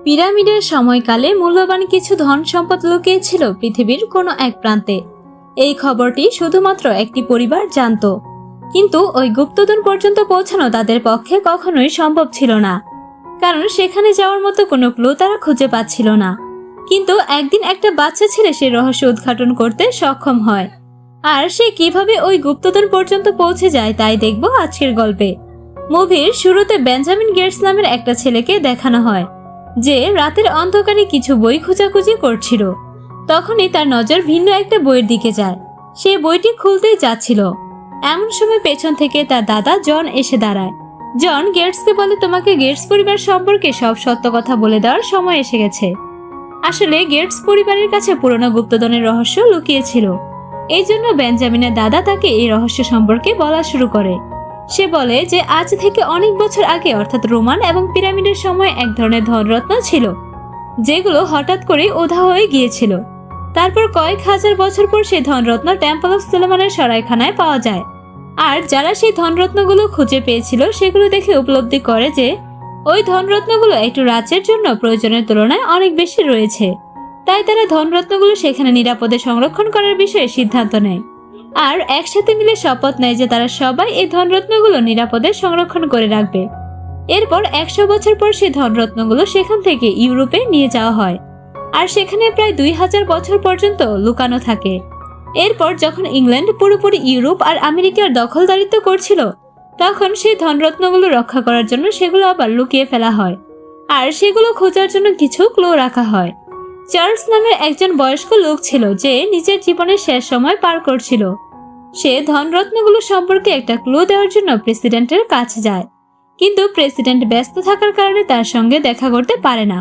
পিরামিডের সময়কালে মূল্যবান কিছু ধন সম্পদ লুকিয়ে ছিল পৃথিবীর কোনো এক প্রান্তে। এই খবরটি শুধুমাত্র একটি পরিবার জানত, কিন্তু ওই গুপ্তধন পর্যন্ত পৌঁছানো তাদের পক্ষে কখনোই সম্ভব ছিল না, কারণ সেখানে যাওয়ার মতো কোনো ক্লু তারা খুঁজে পাচ্ছিল না। কিন্তু একদিন একটা বাচ্চা ছেলে সেই রহস্য উদ্ঘাটন করতে সক্ষম হয়, আর সে কিভাবে ওই গুপ্তধন পর্যন্ত পৌঁছে যায় তাই দেখব আজকের গল্পে। মুভির শুরুতে বেঞ্জামিন গেটস নামের একটা ছেলেকে দেখানো হয়, যে রাতের অন্ধকারে কিছু বই খোঁজাখুঁজি করছিল। তখনই তার নজর ভিন্ন একটা বইয়ের দিকে যায়। সে বইটি খুলতেই যাচ্ছিল, এমন সময় পেছন থেকে তার দাদা জন এসে দাঁড়ায়। জন গেটসকে বলে, তোমাকে গেটস পরিবার সম্পর্কে সব সত্য কথা বলে দেওয়ার সময় এসে গেছে। আসলে গেটস পরিবারের কাছে পুরনো গুপ্তধনের রহস্য লুকিয়েছিল, এই জন্য বেঞ্জামিনের দাদা তাকে এই রহস্য সম্পর্কে বলা শুরু করে। সে বলে যে আজ থেকে অনেক বছর আগে, অর্থাৎ রোমান এবং পিরামিডের সময় এক ধরনের ধনরত্ন ছিল, যেগুলো হঠাৎ করে উধাও হয়ে গিয়েছিল। তারপর কয়েক হাজার বছর পর সেই ধনরত্ন টেম্পল অফ সুলেমানের সরাইখানায় পাওয়া যায়। আর যারা সেই ধনরত্নগুলো খুঁজে পেয়েছিল সেগুলো দেখে উপলব্ধি করে যে ওই ধনরত্নগুলো একটু রাজ্যের জন্য প্রয়োজনের তুলনায় অনেক বেশি রয়েছে। তাই তারা ধনরত্নগুলো সেখানে নিরাপদে সংরক্ষণ করার বিষয়ে সিদ্ধান্ত নেয়, আর একসাথে মিলে শপথ নেয় যে তারা সবাই এই ধনরত্নগুলো নিরাপদে সংরক্ষণ করে রাখবে। এরপর 100 বছর পর সেই ধনরত্নগুলো সেখান থেকে ইউরোপে নিয়ে যাওয়া হয়, আর সেখানে প্রায় 2000 বছর পর্যন্ত লুকানো থাকে। এরপর যখন ইংল্যান্ড পুরোপুরি ইউরোপ আর আমেরিকার দখলদারিত্ব করছিল, তখন সেই ধনরত্নগুলো রক্ষা করার জন্য সেগুলো আবার লুকিয়ে ফেলা হয়, আর সেগুলো খোঁজার জন্য কিছু ক্লু রাখা হয়। চার্লস নামের একজন বয়স্ক লোক ছিল, যে নিজের জীবনের শেষ সময় পার করছিল। সে ধনরত্নগুলো সম্পর্কে একটা ক্লু দেওয়ার জন্য প্রেসিডেন্টের কাছে যায়, কিন্তু প্রেসিডেন্ট ব্যস্ত থাকার কারণে তার সঙ্গে দেখা করতে পারে না।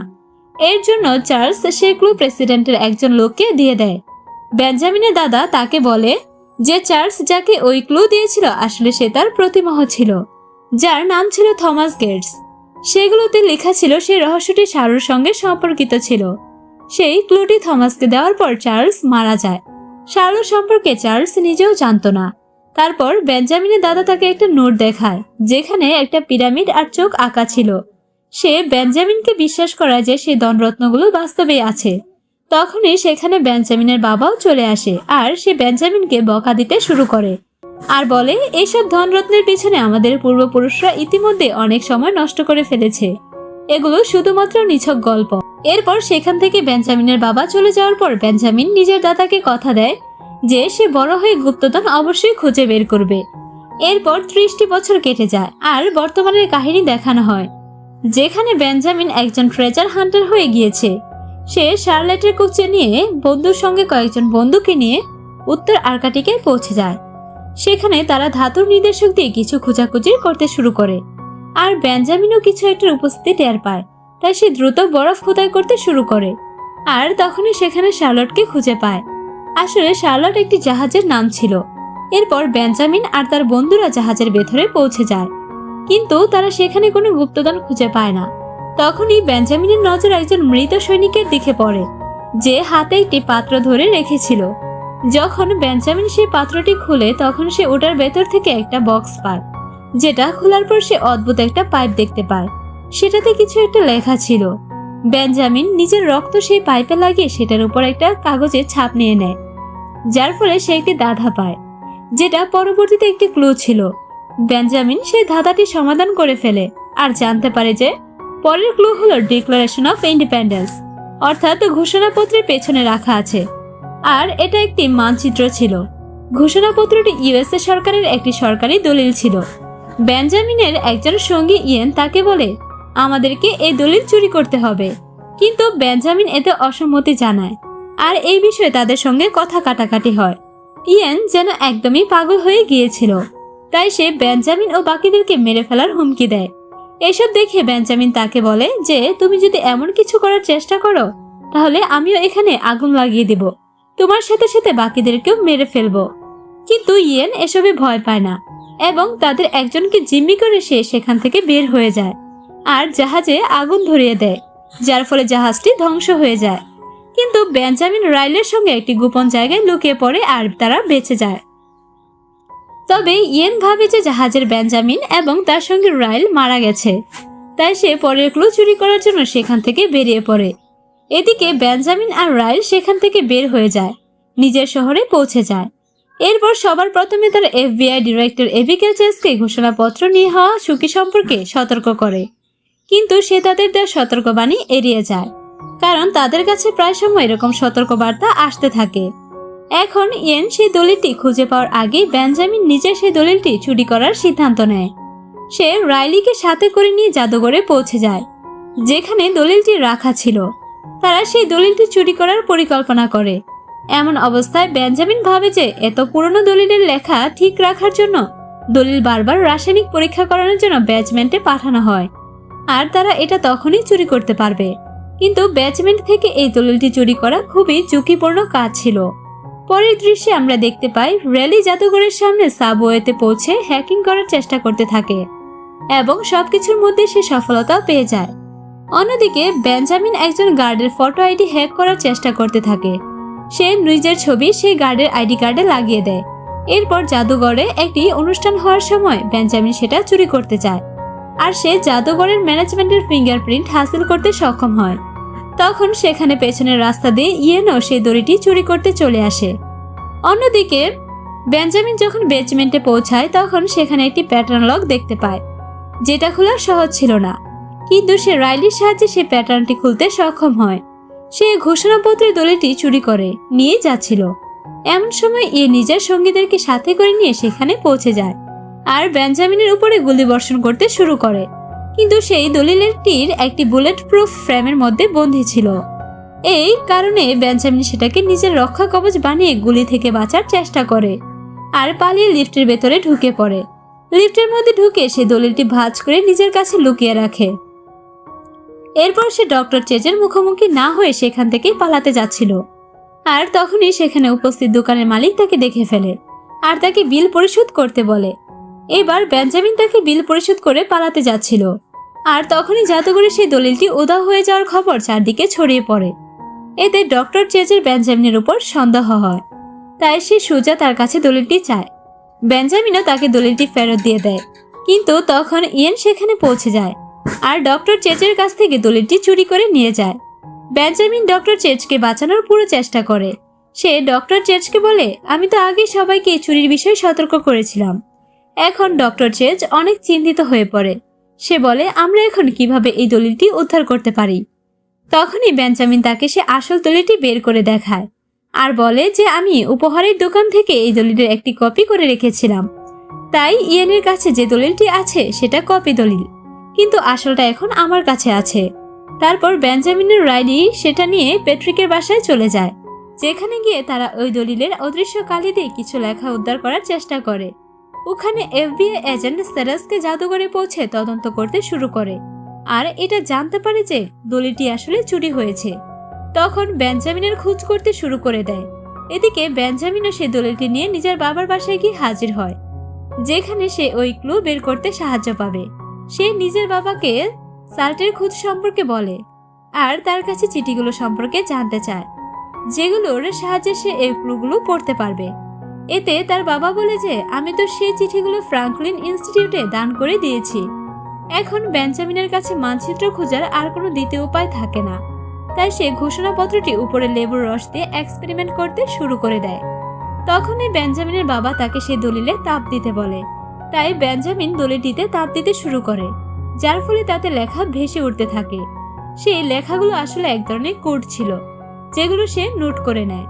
এর জন্য চার্লস সে ক্লু প্রেসিডেন্টের একজন লোককে দিয়ে দেয়। বেঞ্জামিনের দাদা তাকে বলে যে চার্লস যাকে ওই ক্লু দিয়েছিল আসলে সে তার প্রতিমহ ছিল, যার নাম ছিল থমাস গেটস। সেগুলোতে লেখা ছিল সেই রহস্যটি শারুর সঙ্গে সম্পর্কিত ছিল। সেই ক্লুটি থমাসকে দেওয়ার পর চার্লস মারা যায়। শারু সম্পর্কে চার্লস নিজেও জানত না। তারপর বেঞ্জামিনের দাদা তাকে একটা নোট দেখায়, যেখানে একটা পিরামিড আর চোখ আঁকা ছিল। সে বেঞ্জামিনকে বিশ্বাস করায় যে সেই ধনরত্নগুলো বাস্তবেই আছে। তখনই সেখানে বেঞ্জামিনের বাবাও চলে আসে, আর সে বেঞ্জামিনকে বকা দিতে শুরু করে, আর বলে এইসব ধনরত্নের পিছনে আমাদের পূর্বপুরুষরা ইতিমধ্যে অনেক সময় নষ্ট করে ফেলেছে, এগুলো শুধুমাত্র নিছক গল্প। এরপর সেখান থেকে বেঞ্জামিনের বাবা চলে যাওয়ার পর বেঞ্জামিন নিজের দাদাকে কথা দেয় যে সে বড় হয়ে গুপ্তধন অবশ্যই খুঁজে বের করবে। এরপর 30টি বছর কেটে যায়, আর বর্তমানের কাহিনী দেখানো হয়, যেখানে বেঞ্জামিন একজন ট্রেজার হান্টার হয়ে গিয়েছে। সে শার্লেটের কোচে নিয়ে বন্ধুর সঙ্গে কয়েকজন বন্ধুকে নিয়ে উত্তর আর্কটিকায় পৌঁছে যায়। সেখানে তারা ধাতুর নির্দেশক দিয়ে কিছু খোঁজাখুঁজি করতে শুরু করে, আর বেঞ্জামিনও কিছু একটার উপস্থিতি টের পায়, তাই সে দ্রুত বরফ খোদাই করতে শুরু করে। আর তখনই সেখানে শার্লটকে খুঁজে পায়। আসলে শার্লট একটি জাহাজের নাম ছিল। এরপর বেঞ্জামিন আর তার বন্ধুরা জাহাজের ভেতরে পৌঁছে যায়, কিন্তু তারা সেখানে কোনো গুপ্তধন খুঁজে পায় না। তখনই বেঞ্জামিনের নজর একজন মৃত সৈনিকের দিকে পড়ে, যে হাতে একটি পাত্র ধরে রেখেছিল। যখন বেঞ্জামিন সেই পাত্রটি খুলে, তখন সে ওটার ভেতর থেকে একটা বক্স পায়, যেটা খোলার পর সে অদ্ভুত একটা পাইপ দেখতে পায়। সেটাতে কিছু একটা লেখা ছিল। বেঞ্জামিন নিজের রক্ত সেই পাইপে লাগিয়ে সেটার উপর একটা কাগজে ছাপ নিয়ে নেয়, যার ফলে সে একটি ধাঁধা পায়, যেটা পরবর্তীতে একটি ক্লু ছিল। বেঞ্জামিন সেই ধাঁধাটি সমাধান করে ফেলে, আর জানতে পারে যে পরের ক্লু হলো ডিক্লারেশন অফ ইন্ডিপেন্ডেন্স, অর্থাৎ ঘোষণাপত্রের পেছনে রাখা আছে। আর এটা একটি মানচিত্র ছিল। ঘোষণাপত্রটি ইউএসএ সরকারের একটি সরকারি দলিল ছিল। বেঞ্জামিনের একজন সঙ্গী ইয়েন তাকে বলে আমাদেরকে এই দলিল চুরি করতে হবে, কিন্তু বেঞ্জামিন এতে অসম্মতি জানায়, আর এই বিষয়ে তাদের সঙ্গে কথা কাটাকাটি হয়। ইয়েন যেন একদমই পাগল হয়ে গিয়েছিল, তাই সে বেঞ্জামিন ও বাকিদেরকে মেরে ফেলার হুমকি দেয়। এসব দেখে বেঞ্জামিন তাকে বলে যে তুমি যদি এমন কিছু করার চেষ্টা করো, তাহলে আমিও এখানে আগুন লাগিয়ে দেব, তোমার সাথে সাথে বাকিদেরকেও মেরে ফেলবো। কিন্তু ইয়েন এসবে ভয় পায় না, এবং তাদের একজনকে জিম্মি করে সে সেখান থেকে বের হয়ে যায়, আর জাহাজে আগুন ধরিয়ে দেয়, যার ফলে জাহাজটি ধ্বংস হয়ে যায়। কিন্তু বেঞ্জামিন রাইলের সঙ্গে একটি গোপন জায়গায় লুকিয়ে পড়ে, আর তারা বেঁচে যায়। তবে ইয়েন ভাবে যে জাহাজের বেঞ্জামিন এবং তার সঙ্গে রাইল মারা গেছে। তাই সে পরের ক্লু চুরি করার জন্য সেখান থেকে বেরিয়ে পড়ে। এদিকে বেঞ্জামিন আর রাইল সেখান থেকে বের হয়ে যায়, নিজের শহরে পৌঁছে যায়। এরপর সবার প্রথমে তারা FBI ডিরেক্টর এবিগেল চেজকে ঘোষণাপত্র নিয়ে হওয়া ঝুঁকি সম্পর্কে সতর্ক করে, কিন্তু সে তাদের দেওয়া সতর্কবাণী এড়িয়ে যায়, কারণ তাদের কাছে প্রায় সময় এরকম সতর্কবার্তা আসতে থাকে। এখন ইয়েন সেই দলিলটি খুঁজে পাওয়ার আগেই বেঞ্জামিন নিজে সেই দলিলটি চুরি করার সিদ্ধান্ত নেয়। সে রাইলিকে সাথে করে নিয়ে জাদুঘরে পৌঁছে যায়, যেখানে দলিলটি রাখা ছিল। তারা সেই দলিলটি চুরি করার পরিকল্পনা করে। এমন অবস্থায় বেঞ্জামিন ভাবে যে এত পুরনো দলিলের লেখা ঠিক রাখার জন্য দলিল বারবার রাসায়নিক পরীক্ষা করানোর জন্য বেজমেন্টে পাঠানো হয়, আর তারা এটা তখনই চুরি করতে পারবে। কিন্তু বেজমেন্ট থেকে এই দলিলটি চুরি করা খুবই ঝুঁকিপূর্ণ কাজ ছিল। পরের দৃশ্যে আমরা দেখতে পাই রেলি জাদুঘরের সামনে সাবওয়েতে পৌঁছে হ্যাকিং করার চেষ্টা করতে থাকে এবং সবকিছুর মধ্যে সে সফলতাও পেয়ে যায়। অন্যদিকে বেঞ্জামিন একজন গার্ডের ফটো আইডি হ্যাক করার চেষ্টা করতে থাকে। সে নিজের ছবি সেই গার্ডের আইডি কার্ডে লাগিয়ে দেয়। এরপর জাদুঘরে একটি অনুষ্ঠান হওয়ার সময় বেঞ্জামিন সেটা চুরি করতে চায়, আর সে জাদুঘরের ম্যানেজমেন্টের ফিঙ্গারপ্রিন্ট হাসিল করতে সক্ষম হয়। তখন সেখানে পেছনের রাস্তা দিয়ে ইয়েনও সেই দড়িটি চুরি করতে চলে আসে। অন্যদিকে বেঞ্জামিন যখন বেজমেন্টে পৌঁছায় তখন সেখানে একটি প্যাটার্ন লক দেখতে পায়, যেটা খোলা সহজ ছিল না, কিন্তু সে রাইলির সাহায্যে সেই প্যাটার্নটি খুলতে সক্ষম হয়। সে ঘোষণাপত্রের দলিলটি চুরি করে নিয়ে যাচ্ছিল। এমন সময় ইয়ে নিজের সঙ্গীদেরকে সাথে করে নিয়ে সেখানে পৌঁছে যায় আর বেঞ্জামিনের উপরে গুলিবর্ষণ করতে শুরু করে, কিন্তু সেই দলিলটির একটি বুলেট প্রুফ ফ্রেমের মধ্যে বন্দী ছিল। এই কারণে বেঞ্জামিন সেটাকে নিজের রক্ষা কবচ বানিয়ে গুলি থেকে বাঁচার চেষ্টা করে আর পালিয়ে লিফটের ভেতরে ঢুকে পড়ে। লিফটের মধ্যে ঢুকে সে দলিলটি ভাঁজ করে নিজের কাছে লুকিয়ে রাখে। এরপর সে ডক্টর চেজের মুখোমুখি না হয়ে সেখান থেকে পালাতে যাচ্ছিল, আর তখনই সেখানে উপস্থিত দোকানের মালিক তাকে দেখে ফেলে আর তাকে বিল পরিশোধ করতে বলে। এবার বেঞ্জামিন তাকে বিল পরিশোধ করে পালাতে যাচ্ছিল, আর তখনই জাদুঘরে সেই দলিলটি উধাও হয়ে যাওয়ার খবর চারদিকে ছড়িয়ে পড়ে। এতে ডক্টর চেজের বেঞ্জামিনের উপর সন্দেহ হয়, তাই সে সোজা তার কাছে দলিলটি চায়। বেঞ্জামিনও তাকে দলিলটি ফেরত দিয়ে দেয়, কিন্তু তখন ইয়েন সেখানে পৌঁছে যায় আর ডক্টর চেজের কাছ থেকে দলিলটি চুরি করে নিয়ে যায়। বেঞ্জামিন ডক্টর চেজকে বাঁচানোর পুরো চেষ্টা করে। সে ডক্টর চেজকে বলে, আমি তো আগে সবাইকে চুরির বিষয়ে সতর্ক করেছিলাম। এখন ডক্টর চেজ অনেক চিন্তিত হয়ে পড়ে। সে বলে, আমরা এখন কিভাবে এই দলিলটি উদ্ধার করতে পারি। তখনই বেঞ্জামিন তাকে সে আসল দলিলটি বের করে দেখায় আর বলে যে আমি উপহারের দোকান থেকে এই দলিলের একটি কপি করে রেখেছিলাম, তাই ইয়েনের কাছে যে দলিলটি আছে সেটা কপি দলিল, কিন্তু আসলটা এখন আমার কাছে আছে। তারপর বেঞ্জামিনের রাইলি সেটা নিয়ে প্যাট্রিকের বাসায় চলে যায়, যেখানে গিয়ে তারা ওই দলিলের অদৃশ্য কালি দিয়ে কিছু লেখা উদ্ধার করার চেষ্টা করে। ওখানে FBI এজেন্ট সেরাসকে জাদুঘরে পৌঁছে তদন্ত করতে শুরু করে আর এটা জানতে পারে যে দলিলটি আসলে চুরি হয়েছে। তখন বেঞ্জামিনের খোঁজ করতে শুরু করে দেয়। এদিকে বেঞ্জামিনও সেই দলিলটি নিয়ে নিজের বাবার বাসায় গিয়ে হাজির হয়, যেখানে সে ওই ক্লু বের করতে সাহায্য পাবে। সে নিজের বাবাকে সাল্টের খোঁজ সম্পর্কে বলে আর তার কাছে চিঠিগুলো সম্পর্কে জানতে চায়, যেগুলোর সাহায্যে সে এই ক্লুগুলো পড়তে পারবে। এতে তার বাবা বলে যে আমি তো সেই চিঠিগুলো ফ্রাঙ্কলিন ইনস্টিটিউটে দান করে দিয়েছি। এখন বেঞ্জামিনের কাছে মানচিত্র খোঁজার আর কোনো দ্বিতীয় উপায় থাকে না, তাই সে ঘোষণাপত্রটি উপরে লেবুর রস দিয়ে এক্সপেরিমেন্ট করতে শুরু করে দেয়। তখনই বেঞ্জামিনের বাবা তাকে সেই দলিলে তাপ দিতে বলে, তাই বেঞ্জামিন দলিলটিতে তাপ দিতে শুরু করে, যার ফলে তাতে লেখা ভেসে উঠতে থাকে। সেই লেখাগুলো আসলে এক ধরনের কোড ছিল, যেগুলো সে নোট করে নেয়।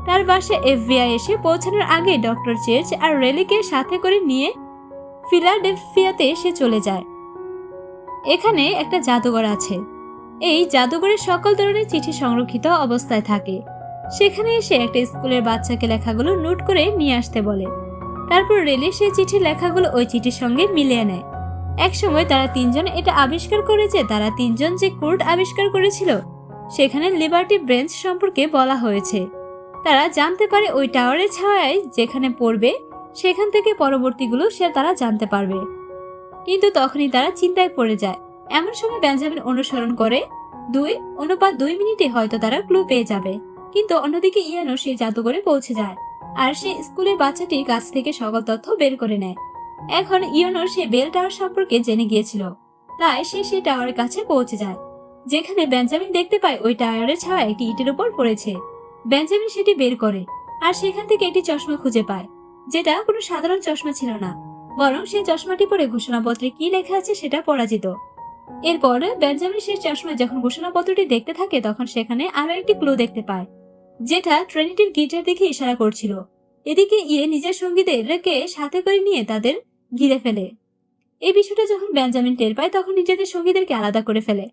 তার বাসায় FBI এসে পৌঁছানোর আগে ডক্টর চেজ আর রেলিকে সাথে করে নিয়ে ফিলাডেলফিয়াতে সে চলে যায়। এখানে একটা জাদুঘর আছে। এই জাদুঘরে সকল ধরনের চিঠি সংরক্ষিত অবস্থায় থাকে। সেখানে এসে একটা স্কুলের বাচ্চাকে লেখাগুলো নোট করে নিয়ে আসতে বলে। তারপর রেলি সেই চিঠির লেখাগুলো ওই চিঠির সঙ্গে মিলিয়ে নেয়। একসময় তারা তিনজন এটা আবিষ্কার করে যে তারা তিনজন যে কোড আবিষ্কার করেছিল সেখানে লিবার্টি ব্রেঞ্চ সম্পর্কে বলা হয়েছে। তারা জানতে পারে ওই টাওয়ারের ছায়ায় যেখানে পড়বে সেখান থেকে পরবর্তীগুলো তারা জানতে পারবে। কিন্তু তখনই তারা চিন্তায় পড়ে যায়। এমন সময় বেঞ্জামিন অনুসরণ করে 2:2 মিনিটে হয়তো তারা ক্লু পেয়ে যাবে। কিন্তু অন্যদিকে ইয়ানো সেই জাদুঘরে পৌঁছে যায় আর সে স্কুলের বাচ্চাটির কাছ থেকে সকল তথ্য বের করে নেয়। এখন ইয়োনো সে বেল টাওয়ার সম্পর্কে জেনে গিয়েছিল, তাই সে সেই টাওয়ারের কাছে পৌঁছে যায়, যেখানে বেঞ্জামিন দেখতে পায় ওই টাওয়ারের ছায়া একটি ইটের উপর পড়েছে। বেঞ্জামিন সেটি বের করে আর সেখান থেকে একটি চশমা খুঁজে পায়, যেটা কোনো সাধারণ চশমা ছিল না, বরং সেই চশমাটি পরে ঘোষণাপত্রে কি লেখা আছে সেটা পড়া যেত। এরপর বেঞ্জামিন সেই চশমায় যখন ঘোষণাপত্রটি দেখতে থাকে তখন সেখানে আরো একটি ক্লু দেখতে পায়, যেটা ট্রিনিটির গিটার দিকে ইশারা করছিল। এদিকে নিজের সঙ্গীদেরকে সাথে করে নিয়ে তাদের ঘিরে ফেলে। এই বিষয়টা যখন বেঞ্জামিন টের পায় তখন নিজেদের সঙ্গীদেরকে আলাদা করে ফেলে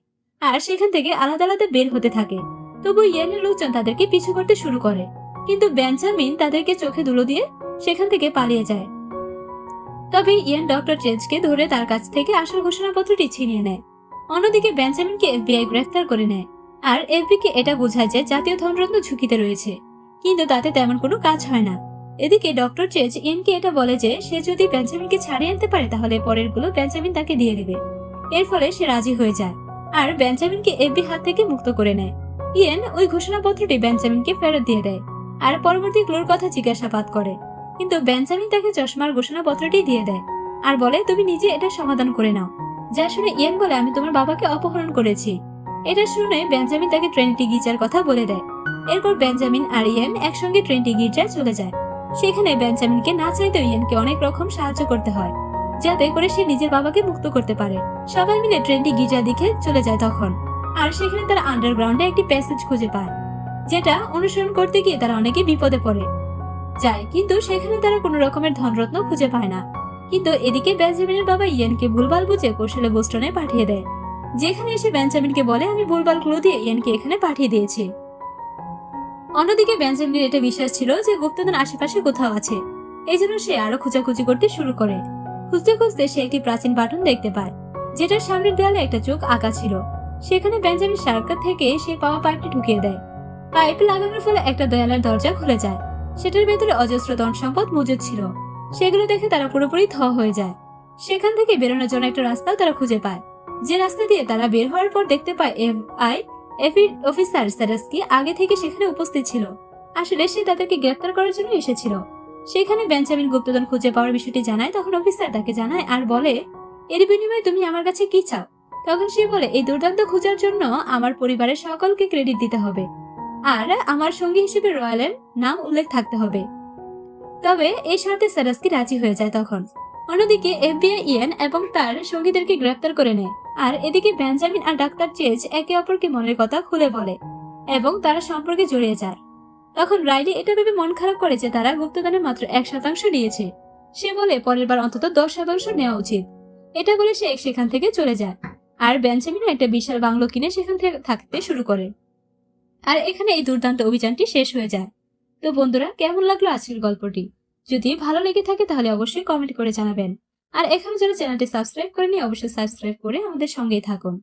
আর সেখান থেকে আলাদা আলাদা বের হতে থাকে। তবু ইয়েনের লোকজন তাদেরকে পিছু করতে শুরু করে, কিন্তু বেঞ্জামিন তাদেরকে চোখে ধুলো দিয়ে সেখান থেকে পালিয়ে যায়। তবে ইয়েন ডক্টর ট্রেঞ্চকে ধরে তার কাছ থেকে আসল ঘোষণাপত্রটি ছিনিয়ে নেয়। অন্যদিকে বেঞ্জামিনকে এফবিআই গ্রেফতার করে নেয় আর এফবিকে এটা বোঝায় যে জাতীয় ধনরত্ন ঝুঁকিতে রয়েছে, কিন্তু তাতে তেমন কোনো কাজ হয় না। এদিকে ডক্টর ট্রেঞ্চ ইয়েনকে এটা বলে যে সে যদি বেঞ্জামিনকে ছাড়িয়ে আনতে পারে তাহলে পরেরগুলো বেঞ্জামিন তাকে দিয়ে দেবে। এর ফলে সে রাজি হয়ে যায় আর বেঞ্জামিনকে এফবি হাত থেকে মুক্ত করে নেয়। ইয়েন ওই ঘোষণাপত্রটি বেঞ্জামিনকে ফেরত দিয়ে দেয় আর পরবর্তী ক্লুর কথা জিজ্ঞাসাবাদ করে, কিন্তু বেঞ্জামিন তাকে চশমার ঘোষণাপত্রটি দিয়ে দেয় আর বলে তুমি নিজে এটা সমাধান করে নাও। যা শুনে ইয়েন বলে আমি তোমার বাবাকে অপহরণ করেছি। এটা শুনে বেঞ্জামিন তাকে ট্রিনিটি গির্জার কথা বলে দেয়। এরপর বেঞ্জামিন আর ইয়েন একসঙ্গে ট্রিনিটি গির্জায় চলে যায়। সেখানে বেঞ্জামিনকে না চাইতেও ইয়েনকে অনেক রকম সাহায্য করতে হয়, যাতে করে সে নিজের বাবাকে মুক্ত করতে পারে। সবাই মিলে ট্রিনিটি গির্জার দিকে চলে যায় তখন, আর সেখানে তারা আন্ডারগ্রাউন্ডে একটি প্যাসেজ খুঁজে পায়, যেটা অনুসরণ করতে গিয়ে তারা অনেকে বিপদে পড়ে যায়, কিন্তু সেখানে তারা কোনো রকমের ধনরত্ন খুঁজে পায় না। কিন্তু এদিকে বেঞ্জামিনের বাবা ইয়েনকে ভুলভাল বুঝে কৌশলে বোস্টনে পাঠিয়ে দেয়, যেখানে এসে বেঞ্জামিনকে বলে আমি ভুলভাল ক্লু দিয়ে ইয়েনকে এখানে পাঠিয়ে দিয়েছি। অন্যদিকে বেঞ্জামিনের এটা বিশ্বাস ছিল যে গুপ্তধন আশেপাশে কোথাও আছে, এই জন্য সে আরো খোঁজাখুঁজি করতে শুরু করে। খুঁজতে খুঁজতে সে একটি প্রাচীন বাটন দেখতে পায়, যেটার সামনের দেয়ালে একটা চোখ আঁকা ছিল। সেখানে বেঞ্জামিন সার্কার থেকে সে পাওয়া পাইপটি ঢুকিয়ে দেয়। পাইপ লাগানোর ফলে একটা দেয়ালের দরজা খুলে যায়, সেটার ভেতরে অজস্র ধন সম্পদ মজুদ ছিল। সেগুলো দেখে তারা পুরোপুরি থ হয়ে যায়। সেখান থেকে বেরোনোর জন্য একটা রাস্তাও তারা খুঁজে পায়, যে রাস্তা দিয়ে তারা বের হওয়ার পর দেখতে পায় এফবি অফিসার সেরাস্কি আগে থেকে সেখানে উপস্থিত ছিল। আসলে সে তাদেরকে গ্রেফতার করার জন্য এসেছিল। সেখানে বেঞ্জামিন গুপ্তধন খুঁজে পাওয়ার বিষয়টি জানায়, তখন অফিসার তাকে জানায় আর বলে এর বিনিময়ে তুমি আমার কাছে কি চাও। তখন সে বলে এই দুর্দান্ত খোঁজার জন্য আমার পরিবারের সকলকে ক্রেডিট দিতে হবে আর আমার সঙ্গী হিসেবে রয়্যালের নাম উল্লেখ থাকতে হবে। তবে এই শর্তে সেরাস্কি রাজি হয়ে যায়। তখন অন্যদিকে এফবিআই ইয়েন এবং তার সঙ্গীদেরকে গ্রেফতার করে নেয়, আর এদিকে বেঞ্জামিন আর ডাক্তার চেজ একে অপরকে মনের কথা খুলে বলে এবং তারা সম্পর্কে জড়িয়ে যায়। তখন রাইলি এটা ভেবে মন খারাপ করে যে তারা গুপ্তধনে মাত্র 1% নিয়েছে। সে বলে পরের বার অন্তত 10% নেওয়া উচিত। এটা বলে সে সেখান থেকে চলে যায় আর বেঞ্জামিন একটা বিশাল বাংলো কিনে সেখান থেকে থাকতে শুরু করে। আর এখানে এই দুর্দান্ত অভিযানটি শেষ হয়ে যায়। তো বন্ধুরা, কেমন লাগলো আজকের গল্পটি? যদি ভালো লেগে থাকে তাহলে অবশ্যই কমেন্ট করে জানাবেন। আর এখানে যারা চ্যানেলটি সাবস্ক্রাইব করেনি অবশ্যই সাবস্ক্রাইব করে আমাদের সঙ্গেই থাকুন।